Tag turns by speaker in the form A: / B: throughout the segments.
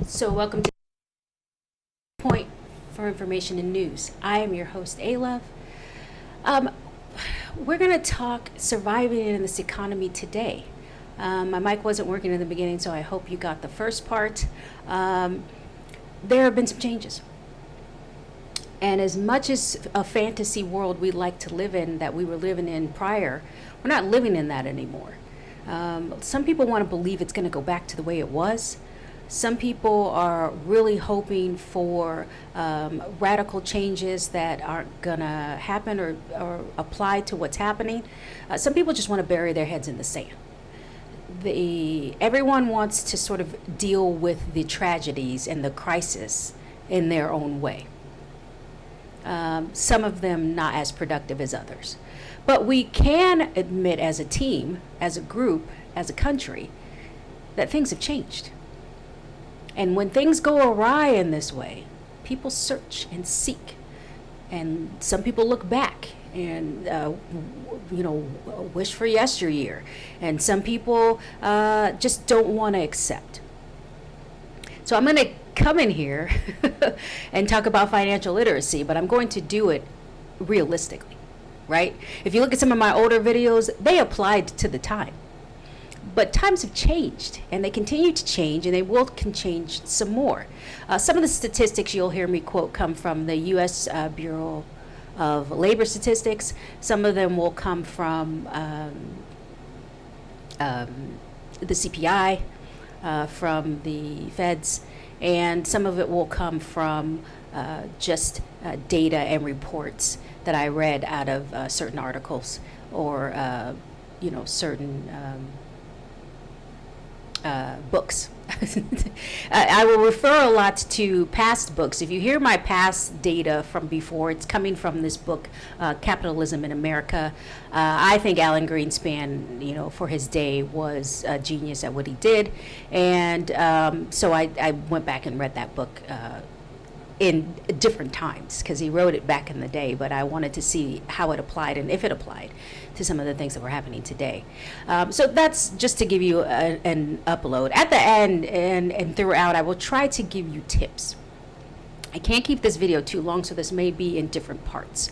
A: So welcome to Point for Information and News. I am your host, Alove. We're going to talk surviving in this economy today. My mic wasn't working in the beginning, so I hope you got the first part. There have been some changes. And as much as a fantasy world we like to live in that we were living in prior, we're not living in that anymore. Some people want to believe it's going to go back to the way it was. Some people are really hoping for radical changes that aren't going to happen or apply to what's happening. Some people just want to bury their heads in the sand. Everyone wants to sort of deal with the tragedies and the crisis in their own way. Some of them not as productive as others. But we can admit as a team, as a group, as a country, that things have changed. And when things go awry in this way, people search and seek. And some people look back and, wish for yesteryear. And some people just don't want to accept. So I'm going to come in here and talk about financial literacy, but I'm going to do it realistically, right? If you look at some of my older videos, they applied to the time. But times have changed, and they continue to change, and they can change some more. Some of the statistics you'll hear me quote come from the U.S. Bureau of Labor Statistics. Some of them will come from the CPI, from the feds, and some of it will come from just data and reports that I read out of certain articles or certain books. I will refer a lot to past books. If you hear my past data from before, it's coming from this book, Capitalism in America. I think Alan Greenspan, for his day, was a genius at what he did. And so I went back and read that book in different times because he wrote it back in the day, but I wanted to see how it applied and if it applied to some of the things that were happening today. So that's just to give you an upload. At the end and throughout, I will try to give you tips. I can't keep this video too long, so this may be in different parts.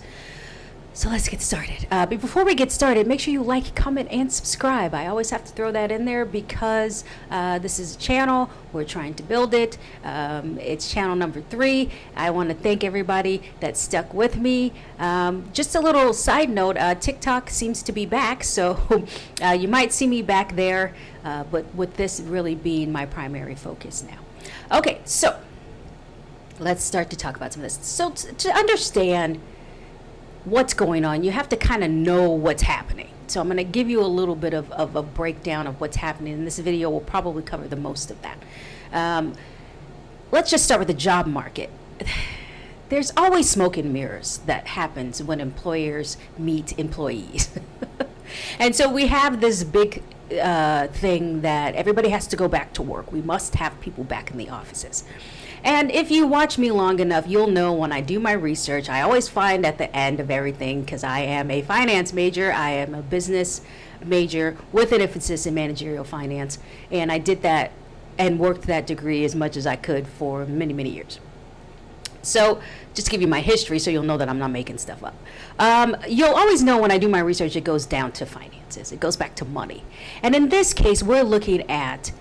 A: So let's get started. But before we get started, make sure you like, comment, and subscribe. I always have to throw that in there because this is a channel. We're trying to build it. It's channel number 3. I want to thank everybody that stuck with me. Just a little side note, TikTok seems to be back, so you might see me back there, but with this really being my primary focus now. Okay, so let's start to talk about some of this. So to understand what's going on, you have to kind of know what's happening. So I'm going to give you a little bit of a breakdown of what's happening, and this video will probably cover the most of that. Let's just start with the job market. There's always smoke and mirrors that happens when employers meet employees. And so we have this big thing that everybody has to go back to work. We must have people back in the offices. And if you watch me long enough, you'll know when I do my research, I always find at the end of everything, because I am a finance major, I am a business major with an emphasis in managerial finance, and I did that and worked that degree as much as I could for many, many years. So just to give you my history so you'll know that I'm not making stuff up. You'll always know when I do my research, it goes down to finances. It goes back to money. And in this case, we're looking at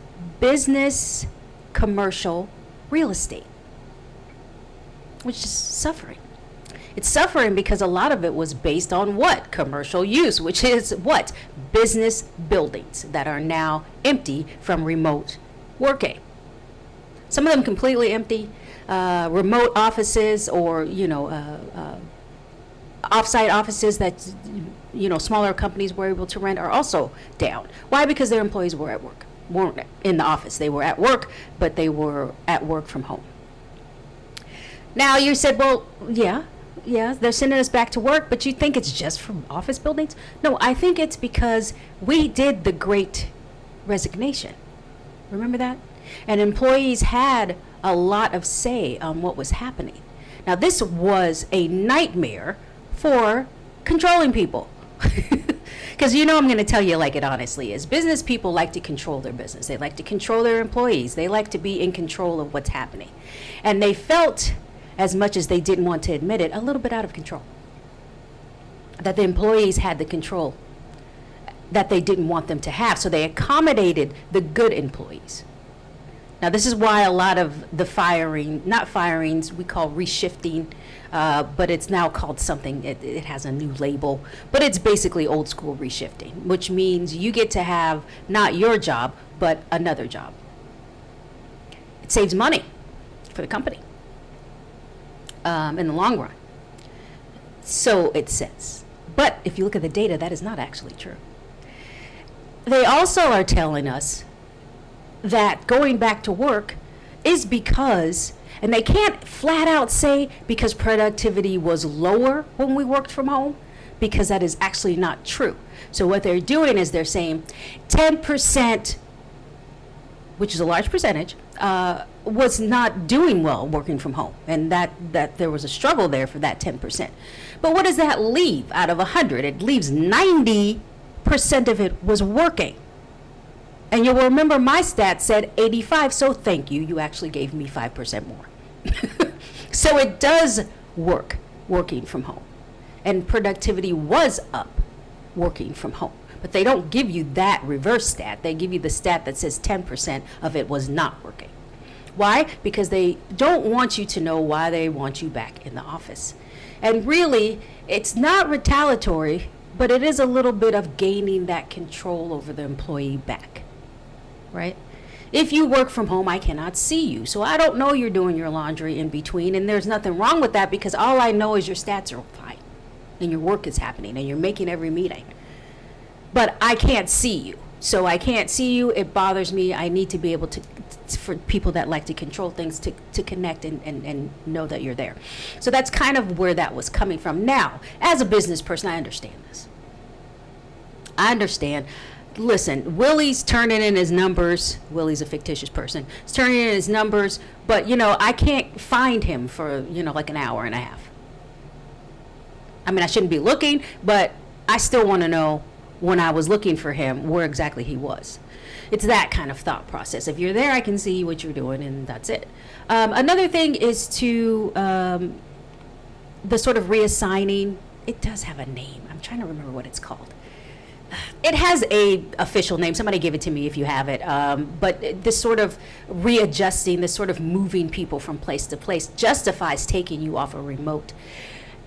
A: business, commercial, real estate, which is suffering. It's suffering because a lot of it was based on what? Commercial use, which is what? Business buildings that are now empty from remote working. Some of them completely empty. Remote offices or, off-site offices that, smaller companies were able to rent are also down. Why? Because their employees were at work. Weren't in the office. They were at work, but they were at work from home. Now you said, well, yeah, they're sending us back to work, but you think it's just from office buildings? No, I think it's because we did the Great Resignation. Remember that? And employees had a lot of say on what was happening. Now this was a nightmare for controlling people. Because you know I'm going to tell you like it honestly is. Business people like to control their business. They like to control their employees. They like to be in control of what's happening. And they felt, as much as they didn't want to admit it, a little bit out of control. That the employees had the control that they didn't want them to have. So they accommodated the good employees. Now, this is why a lot of the not firings, we call reshifting, but it's now called something, it has a new label, but it's basically old school reshifting, which means you get to have not your job, but another job. It saves money for the company in the long run. So it says. But if you look at the data, that is not actually true. They also are telling us that going back to work is because, and they can't flat out say because productivity was lower when we worked from home, because that is actually not true. So what they're doing is they're saying 10%, which is a large percentage, was not doing well working from home, and that there was a struggle there for that 10%. But what does that leave out of 100? It leaves 90% of it was working. And you'll remember my stat said 85, so thank you. You actually gave me 5% more. So it does work working from home. And productivity was up working from home. But they don't give you that reverse stat. They give you the stat that says 10% of it was not working. Why? Because they don't want you to know why they want you back in the office. And really, it's not retaliatory, but it is a little bit of gaining that control over the employee back, right? If you work from home, I cannot see you. So I don't know you're doing your laundry in between, and there's nothing wrong with that because all I know is your stats are fine and your work is happening and you're making every meeting. But I can't see you. So I can't see you. It bothers me. I need to be able to for people that like to control things to connect and know that you're there. So that's kind of where that was coming from. Now, as a business person, I understand this. I understand. Listen, Willie's turning in his numbers. Willie's a fictitious person. He's turning in his numbers, but I can't find him for, like an hour and a half. I mean, I shouldn't be looking, but I still want to know when I was looking for him where exactly he was. It's that kind of thought process. If you're there, I can see what you're doing, and that's it. Another thing is to the sort of reassigning. It does have a name. I'm trying to remember what it's called. It has a official name. Somebody give it to me if you have it. But this sort of readjusting, this sort of moving people from place to place justifies taking you off a remote.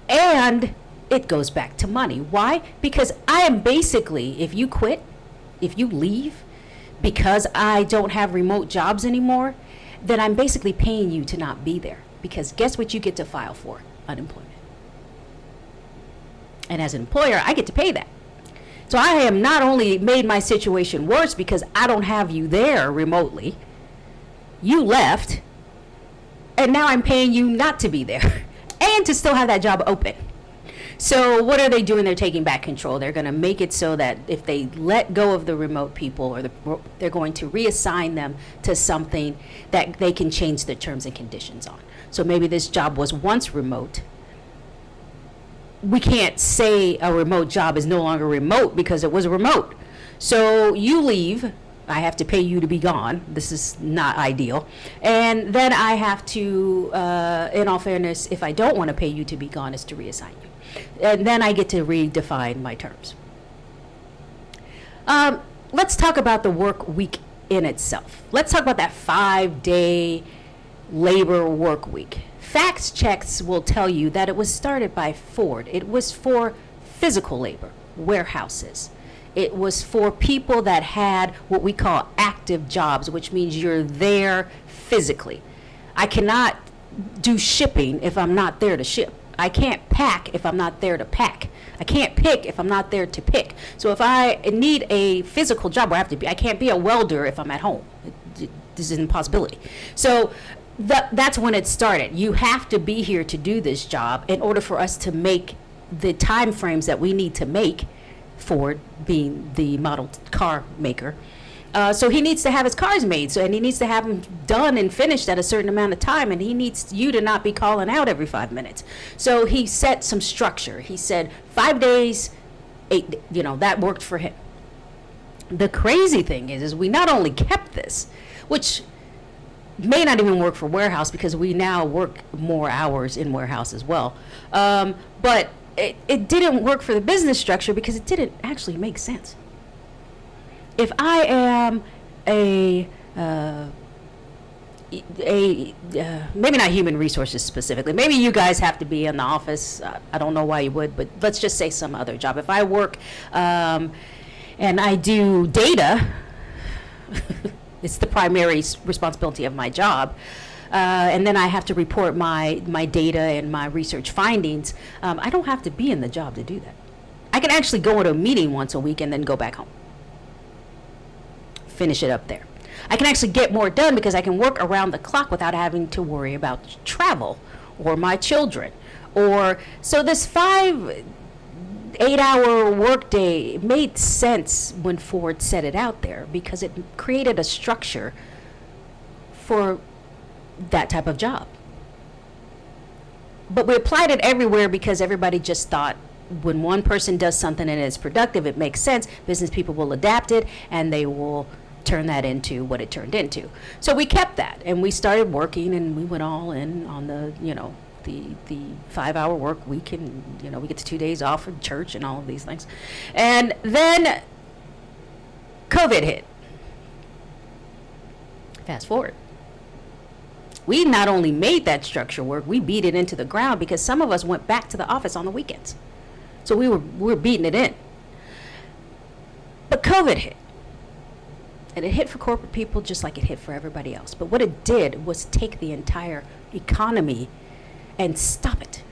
A: And it goes back to money. Why? Because I am basically, if you quit, if you leave, because I don't have remote jobs anymore, then I'm basically paying you to not be there. Because guess what you get to file for? Unemployment. And as an employer, I get to pay that. So I have not only made my situation worse because I don't have you there remotely, you left, and now I'm paying you not to be there and to still have that job open. So what are they doing? They're taking back control. They're going to make it so that if they let go of the remote people, or they're going to reassign them to something that they can change the terms and conditions on. So maybe this job was once remote. We can't say a remote job is no longer remote because it was remote. So you leave. I have to pay you to be gone. This is not ideal. And then I have to, in all fairness, if I don't want to pay you to be gone, is to reassign you. And then I get to redefine my terms. Let's talk about the work week in itself. Let's talk about that 5-day labor work week. Fact checks will tell you that it was started by Ford. It was for physical labor, warehouses. It was for people that had what we call active jobs, which means you're there physically. I cannot do shipping if I'm not there to ship. I can't pack if I'm not there to pack. I can't pick if I'm not there to pick. So if I need a physical job, I can't be a welder if I'm at home. This is an impossibility. So that's when it started. You have to be here to do this job in order for us to make the time frames that we need to make, Ford being the model car maker. So he needs to have his cars made, and he needs to have them done and finished at a certain amount of time, and he needs you to not be calling out every 5 minutes. So he set some structure. He said 5 days that worked for him. The crazy thing is we not only kept this, which may not even work for warehouse because we now work more hours in warehouse as well. But it didn't work for the business structure because it didn't actually make sense. If I am maybe not human resources specifically, maybe you guys have to be in the office. I don't know why you would, but let's just say some other job. If I work and I do data, it's the primary responsibility of my job. And then I have to report my data and my research findings. I don't have to be in the job to do that. I can actually go to a meeting once a week and then go back home. Finish it up there. I can actually get more done because I can work around the clock without having to worry about travel or my children. So this 8-hour workday made sense when Ford set it out there because it created a structure for that type of job. But we applied it everywhere because everybody just thought when one person does something and it's productive, it makes sense. Business people will adapt it and they will turn that into what it turned into. So we kept that and we started working and we went all in on the 5-hour work week, and we get the 2 days off from church and all of these things. And then COVID hit. Fast forward. We not only made that structure work, we beat it into the ground because some of us went back to the office on the weekends. So we were beating it in. But COVID hit. And it hit for corporate people just like it hit for everybody else. But what it did was take the entire economy and stop it.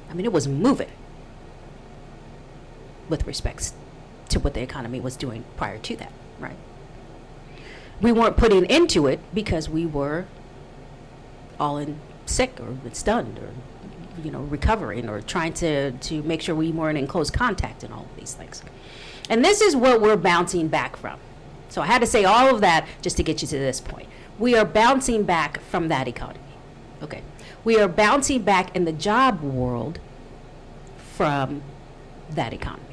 A: I mean, it was moving with respect to what the economy was doing prior to that, right? We weren't putting into it because we were all in sick or stunned or recovering or trying to make sure we weren't in close contact and all of these things. And this is what we're bouncing back from. So I had to say all of that just to get you to this point. We are bouncing back from that economy. Okay. We are bouncing back in the job world from that economy.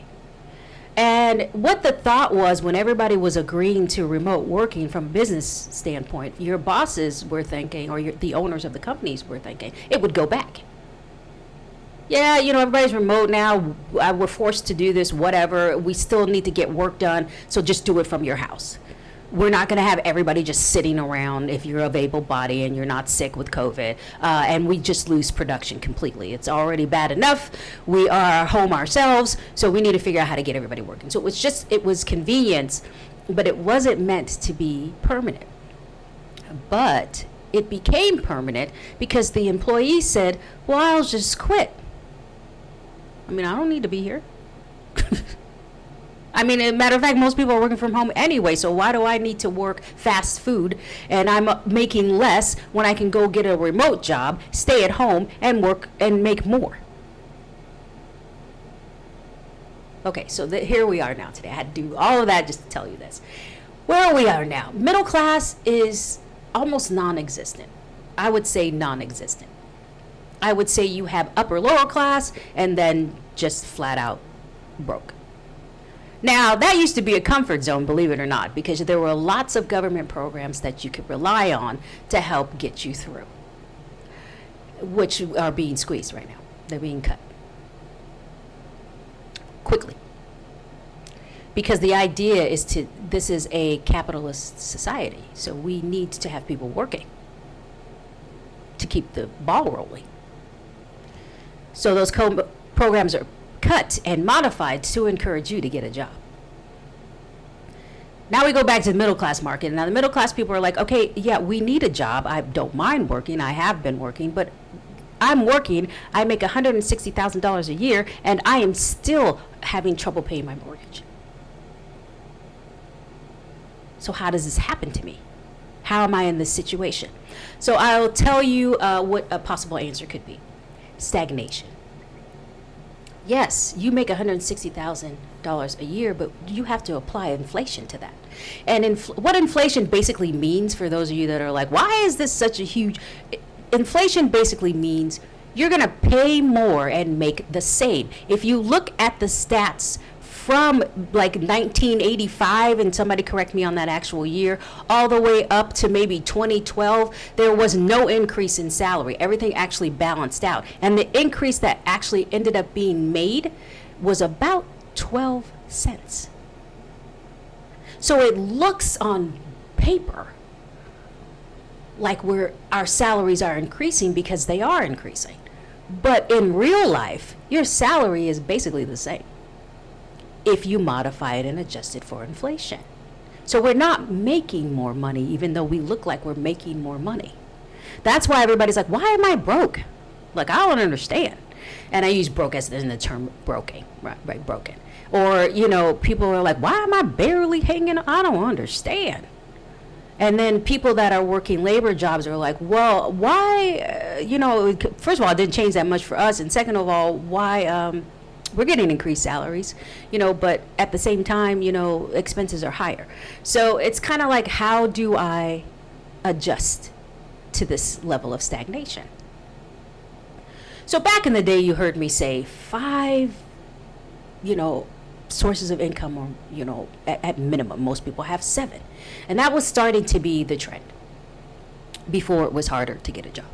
A: And what the thought was when everybody was agreeing to remote working from a business standpoint, your bosses were thinking, or the owners of the companies were thinking, it would go back. Yeah, everybody's remote now. We're forced to do this, whatever. We still need to get work done, so just do it from your house. We're not going to have everybody just sitting around if you're of able body and you're not sick with COVID, and we just lose production completely. It's already bad enough. We are home ourselves, so we need to figure out how to get everybody working. So it was convenience, but it wasn't meant to be permanent. But it became permanent because the employees said, well, I'll just quit. I mean, I don't need to be here. I mean, as a matter of fact, most people are working from home anyway, so why do I need to work fast food and I'm making less when I can go get a remote job, stay at home, and work and make more? Okay, so here we are now today. I had to do all of that just to tell you this. Where we are now, middle class is almost non-existent. I would say non-existent. I would say you have upper lower class and then just flat out broke. Now, that used to be a comfort zone, believe it or not, because there were lots of government programs that you could rely on to help get you through, which are being squeezed right now. They're being cut quickly. Because the idea is this is a capitalist society, so we need to have people working to keep the ball rolling. So those programs are cut and modified to encourage you to get a job. Now we go back to the middle class market. Now the middle class people are like, okay, yeah, we need a job. I don't mind working. I have been working, but I'm working. I make $160,000 a year, and I am still having trouble paying my mortgage. So how does this happen to me? How am I in this situation? So I'll tell you what a possible answer could be. Stagnation. Yes, you make $160,000 a year, but you have to apply inflation to that. And what inflation basically means, for those of you that are like, why is this such a huge... Inflation basically means you're going to pay more and make the same. If you look at the stats from like 1985, and somebody correct me on that actual year, all the way up to maybe 2012, there was no increase in salary. Everything actually balanced out. And the increase that actually ended up being made was about 12 cents. So it looks on paper like our salaries are increasing because they are increasing. But in real life, your salary is basically the same if you modify it and adjust it for inflation. So we're not making more money, even though we look like we're making more money. That's why everybody's like, why am I broke? Like, I don't understand. And I use broke as in the term broken, right, broken. Or, people are like, why am I barely hanging? I don't understand. And then people that are working labor jobs are like, well, why, first of all, it didn't change that much for us. And second of all, why, we're getting increased salaries, but at the same time, expenses are higher. So it's kind of like, how do I adjust to this level of stagnation? So back in the day, you heard me say 5, sources of income, or, at minimum. Most people have 7. And that was starting to be the trend before it was harder to get a job.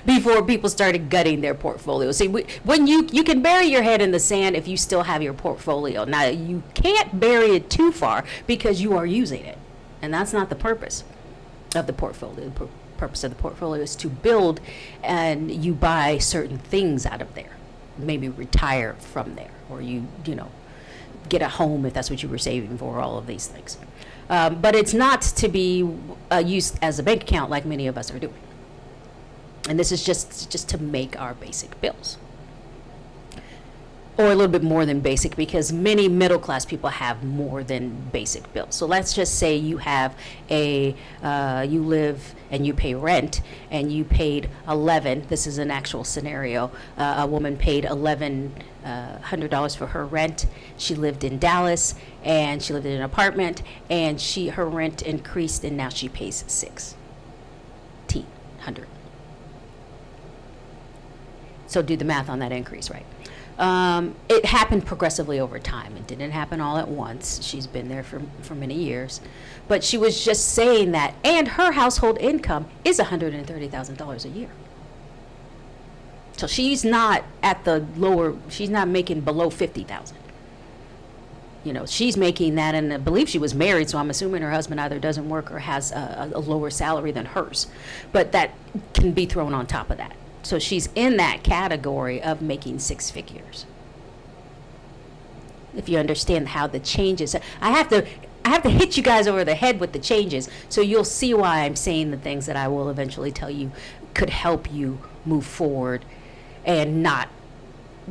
A: Before people started gutting their portfolio. See, when you can bury your head in the sand if you still have your portfolio. Now, you can't bury it too far because you are using it. And that's not the purpose of the portfolio. The purpose of the portfolio is to build, and you buy certain things out of there. Maybe retire from there, or you get a home if that's what you were saving for, all of these things. But it's not to be used as a bank account like many of us are doing. And this is just to make our basic bills. Or a little bit more than basic, because many middle class people have more than basic bills. So let's just say you have you live and you pay rent, and you paid 11. This is an actual scenario. A woman paid $1,100 for her rent. She lived in Dallas, and she lived in an apartment, and her rent increased, and now she pays $1,600. So do the math on that increase, right? It happened progressively over time. It didn't happen all at once. She's been there for many years. But she was just saying that, and her household income is $130,000 a year. So she's not she's not making below 50,000. She's making that, and I believe she was married, so I'm assuming her husband either doesn't work or has a lower salary than hers. But that can be thrown on top of that. So she's in that category of making 6 figures. If you understand how the changes, I have to hit you guys over the head with the changes, so you'll see why I'm saying the things that I will eventually tell you could help you move forward and not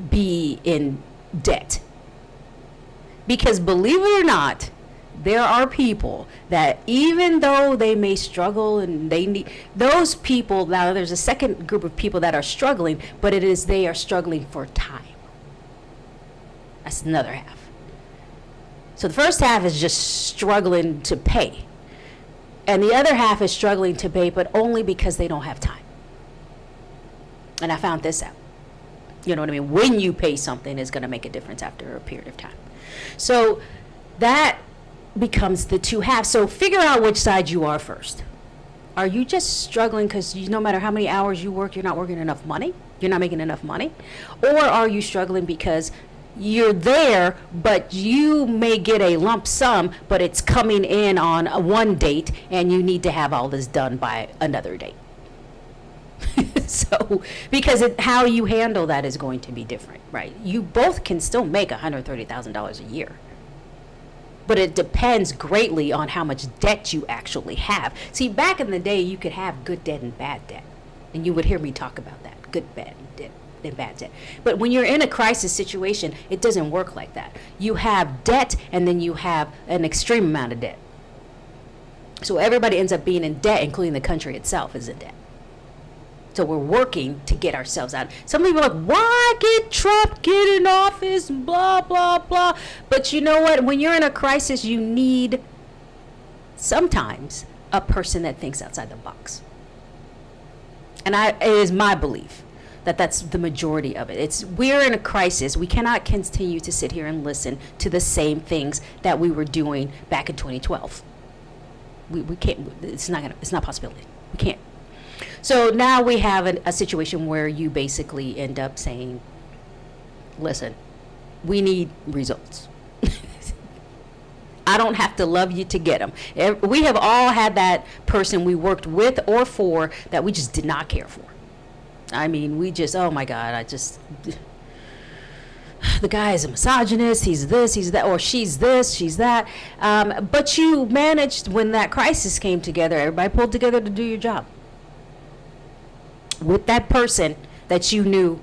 A: be in debt. Because believe it or not, there are people that, even though they may struggle and they need those people, now there's a second group of people that are struggling, but they are struggling for time. That's another half. So the first half is just struggling to pay. And the other half is struggling to pay, but only because they don't have time. And I found this out. You know what I mean? When you pay something is going to make a difference after a period of time. So that becomes the two halves. So figure out which side you are first. Are you just struggling because no matter how many hours you work, you're not working enough money? You're not making enough money? Or are you struggling because you're there, but you may get a lump sum, but it's coming in on one date, and you need to have all this done by another date? So, because how you handle that is going to be different, right? You both can still make $130,000 a year. But it depends greatly on how much debt you actually have. See, back in the day, you could have good debt and bad debt. And you would hear me talk about that, good, bad debt, and bad debt. But when you're in a crisis situation, it doesn't work like that. You have debt, and then you have an extreme amount of debt. So everybody ends up being in debt, including the country itself is in debt. So we're working to get ourselves out. Some people are like, why get Trump, get in office, blah, blah, blah. But you know what? When you're in a crisis, you need sometimes a person that thinks outside the box. And it is my belief that that's the majority of it. We're in a crisis. We cannot continue to sit here and listen to the same things that we were doing back in 2012. We can't. It's not a possibility. We can't. So now we have a situation where you basically end up saying, listen, we need results. I don't have to love you to get them. We have all had that person we worked with or for that we just did not care for. I mean, we just, oh my God, the guy is a misogynist, he's this, he's that, or she's this, she's that. But you managed, when that crisis came together, everybody pulled together to do your job with that person that you knew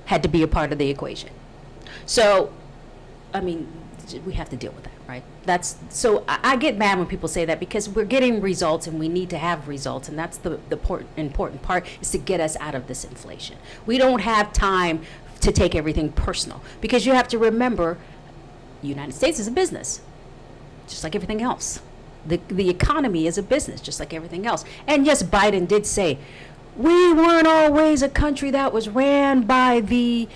A: had to be a part of the equation. So, I mean, we have to deal with that, right? So I get mad when people say that, because we're getting results and we need to have results, and that's the important part, is to get us out of this inflation. We don't have time to take everything personal, because you have to remember, the United States is a business, just like everything else. The economy is a business, just like everything else. And yes, Biden did say, we weren't always a country that was ran by the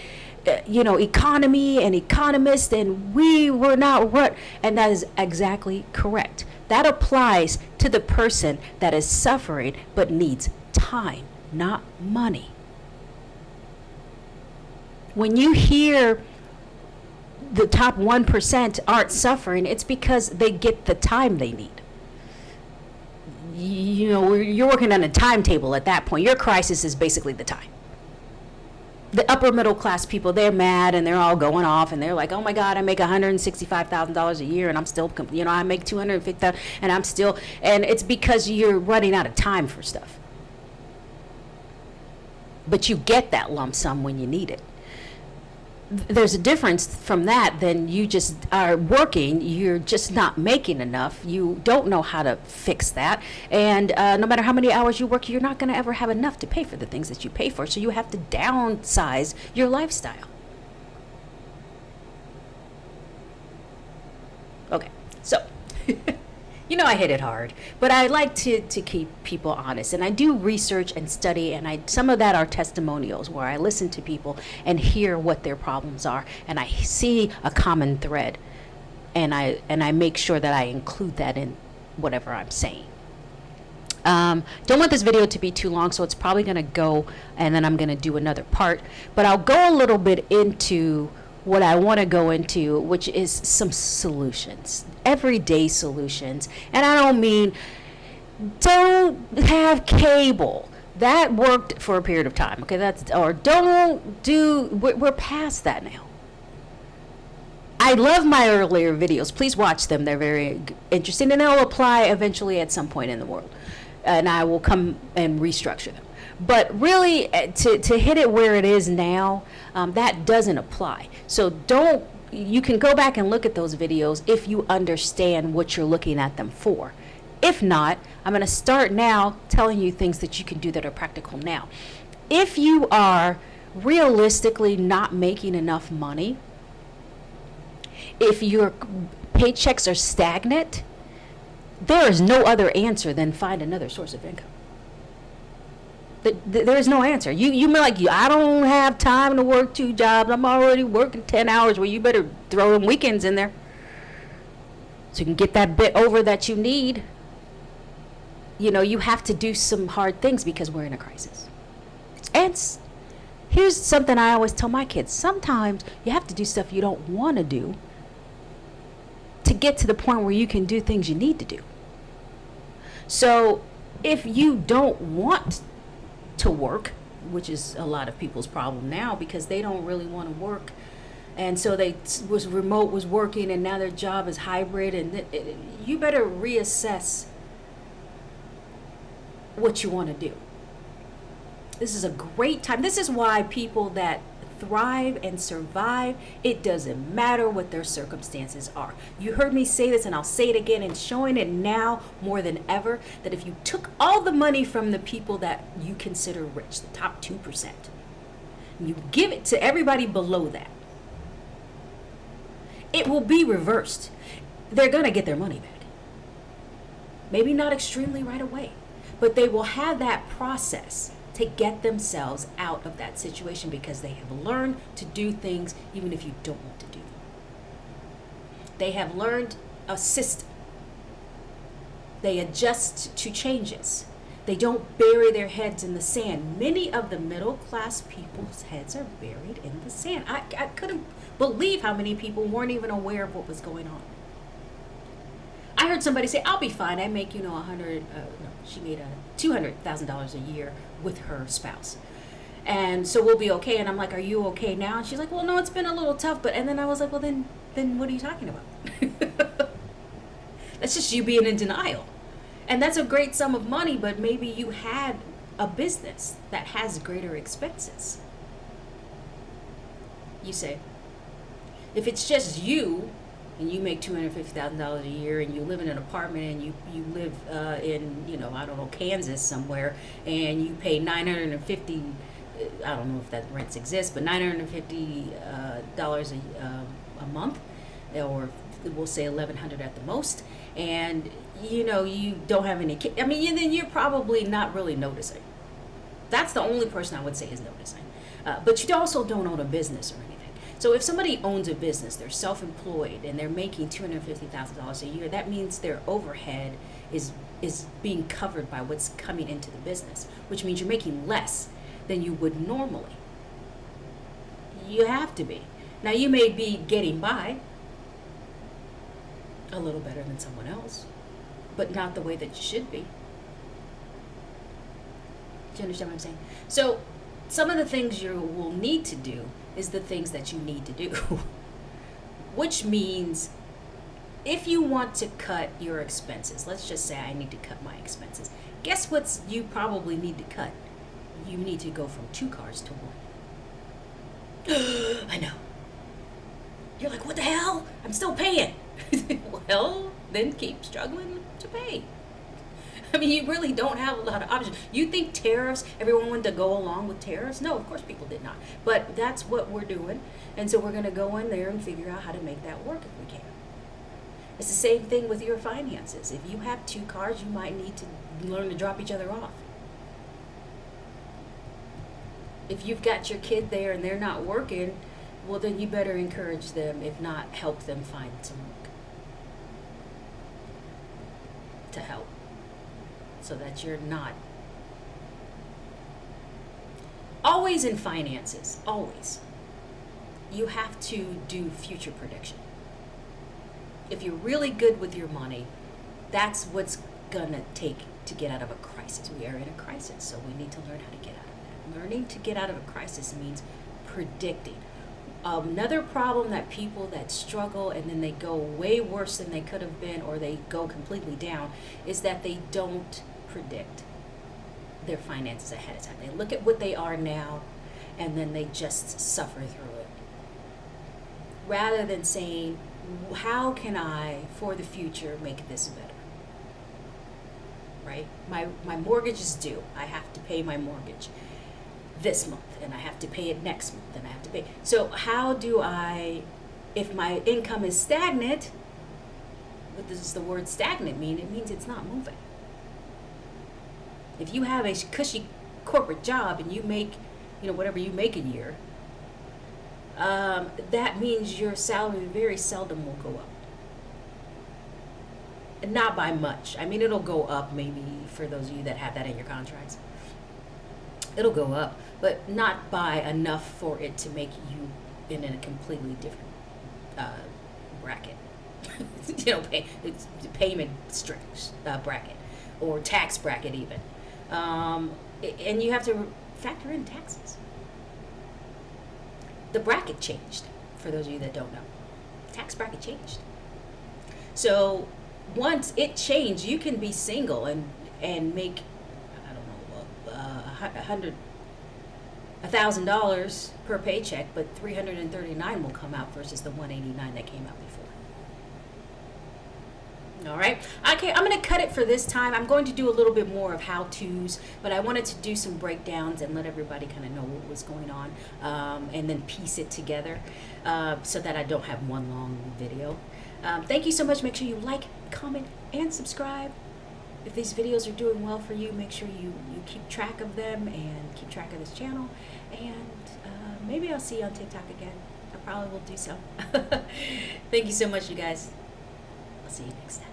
A: economy and economists, and we were not what, and that is exactly correct. That applies to the person that is suffering but needs time, not money. When you hear the top 1% aren't suffering, it's because they get the time they need. You're working on a timetable at that point. Your crisis is basically the time. The upper middle class people, they're mad and they're all going off and they're like, oh my God, I make $165,000 a year and I'm still, I make $250,000 and I'm still, and it's because you're running out of time for stuff. But you get that lump sum when you need it. There's a difference from that than you just are working, you're just not making enough, you don't know how to fix that, and no matter how many hours you work, you're not going to ever have enough to pay for the things that you pay for, so you have to downsize your lifestyle. Okay, so I hit it hard, but I like to keep people honest, and I do research and study, and some of that are testimonials where I listen to people and hear what their problems are, and I see a common thread, and I make sure that I include that in whatever I'm saying. Don't want this video to be too long, so it's probably going to go, and then I'm going to do another part, but I'll go a little bit into what I want to go into, which is some solutions, everyday solutions. And I don't mean don't have cable. That worked for a period of time. Okay, we're past that now. I love my earlier videos. Please watch them. They're very interesting, and they'll apply eventually at some point in the world. And I will come and restructure them. But really, to hit it where it is now, that doesn't apply. So you can go back and look at those videos if you understand what you're looking at them for. If not, I'm going to start now telling you things that you can do that are practical now. If you are realistically not making enough money, if your paychecks are stagnant, there is no other answer than find another source of income. There is no answer. You may like, I don't have time to work 2 jobs. I'm already working 10 hours. Well, you better throw them weekends in there so you can get that bit over that you need. You have to do some hard things because we're in a crisis. And here's something I always tell my kids. Sometimes you have to do stuff you don't want to do to get to the point where you can do things you need to do. So if you don't want to work, which is a lot of people's problem now because they don't really want to work, and so remote was working, and now their job is hybrid, and you better reassess what you want to do. This is a great time. This is why people that thrive and survive, it doesn't matter what their circumstances are. You heard me say this, and I'll say it again, and showing it now more than ever, that if you took all the money from the people that you consider rich, the top 2%, and you give it to everybody below that, it will be reversed. They're going to get their money back. Maybe not extremely right away, But they will have that process to get themselves out of that situation because they have learned to do things even if you don't want to do them. They have learned a system. They adjust to changes. They don't bury their heads in the sand. Many of the middle class people's heads are buried in the sand. I couldn't believe how many people weren't even aware of what was going on. I heard somebody say, I'll be fine. I make, she made $200,000 a year with her spouse. And so we'll be okay. And I'm like, are you okay now? And she's like, well, no, it's been a little tough. And then I was like, well, then what are you talking about? That's just you being in denial. And that's a great sum of money, but maybe you had a business that has greater expenses. You say, if it's just you, and you make $250,000 a year, and you live in an apartment, and you live in, I don't know, Kansas somewhere, and you pay $950, I don't know if that rents exist, but $950 a month, or we'll say $1,100 at the most, and you don't have any kids. I mean, then you're probably not really noticing. That's the only person I would say is noticing. But you also don't own a business or anything. So if somebody owns a business, they're self-employed, and they're making $250,000 a year, that means their overhead is being covered by what's coming into the business, which means you're making less than you would normally. You have to be. Now, you may be getting by a little better than someone else, but not the way that you should be. Do you understand what I'm saying? So some of the things you will need to do is the things that you need to do, which means if you want to cut your expenses, let's just say I need to cut my expenses. Guess what you probably need to cut? You need to go from 2 cars to 1. I know. You're like, what the hell? I'm still paying. Well, then keep struggling to pay. I mean, you really don't have a lot of options. You think tariffs, everyone wanted to go along with tariffs? No, of course people did not. But that's what we're doing. And so we're going to go in there and figure out how to make that work if we can. It's the same thing with your finances. If you have 2 cars, you might need to learn to drop each other off. If you've got your kid there and they're not working, well, then you better encourage them, if not help them find some work to help, so that you're not always in finances. Always, you have to do future prediction. If you're really good with your money, that's what's gonna take to get out of a crisis. We are in a crisis, so we need to learn how to get out of that. Learning to get out of a crisis means predicting. Another problem that people that struggle and then they go way worse than they could have been, or they go completely down, is that they don't predict their finances ahead of time. They look at what they are now and then they just suffer through it, rather than saying, how can I for the future make this better? Right? My mortgage is due. I have to pay my mortgage this month, and I have to pay it next month, and I have to pay. So how do I, if my income is stagnant, what does the word stagnant mean? It means it's not moving. If you have a cushy corporate job and you make, whatever you make a year, that means your salary very seldom will go up. And not by much. I mean, it'll go up maybe for those of you that have that in your contracts. It'll go up, but not by enough for it to make you in a completely different bracket. It's payment bracket, or tax bracket even. And you have to factor in taxes. The bracket changed, for those of you that don't know. Tax bracket changed. So once it changed, you can be single and make, $1,000 per paycheck, but $339 will come out versus the $189 that came out before. All right. Okay, I'm going to cut it for this time. I'm going to do a little bit more of how-tos, but I wanted to do some breakdowns and let everybody kind of know what was going on, and then piece it together so that I don't have one long video. Thank you so much. Make sure you like, comment, and subscribe. if these videos are doing well for you, make sure you keep track of them and keep track of this channel. And maybe I'll see you on TikTok again. I probably will do so. Thank you so much, you guys. I'll see you next time.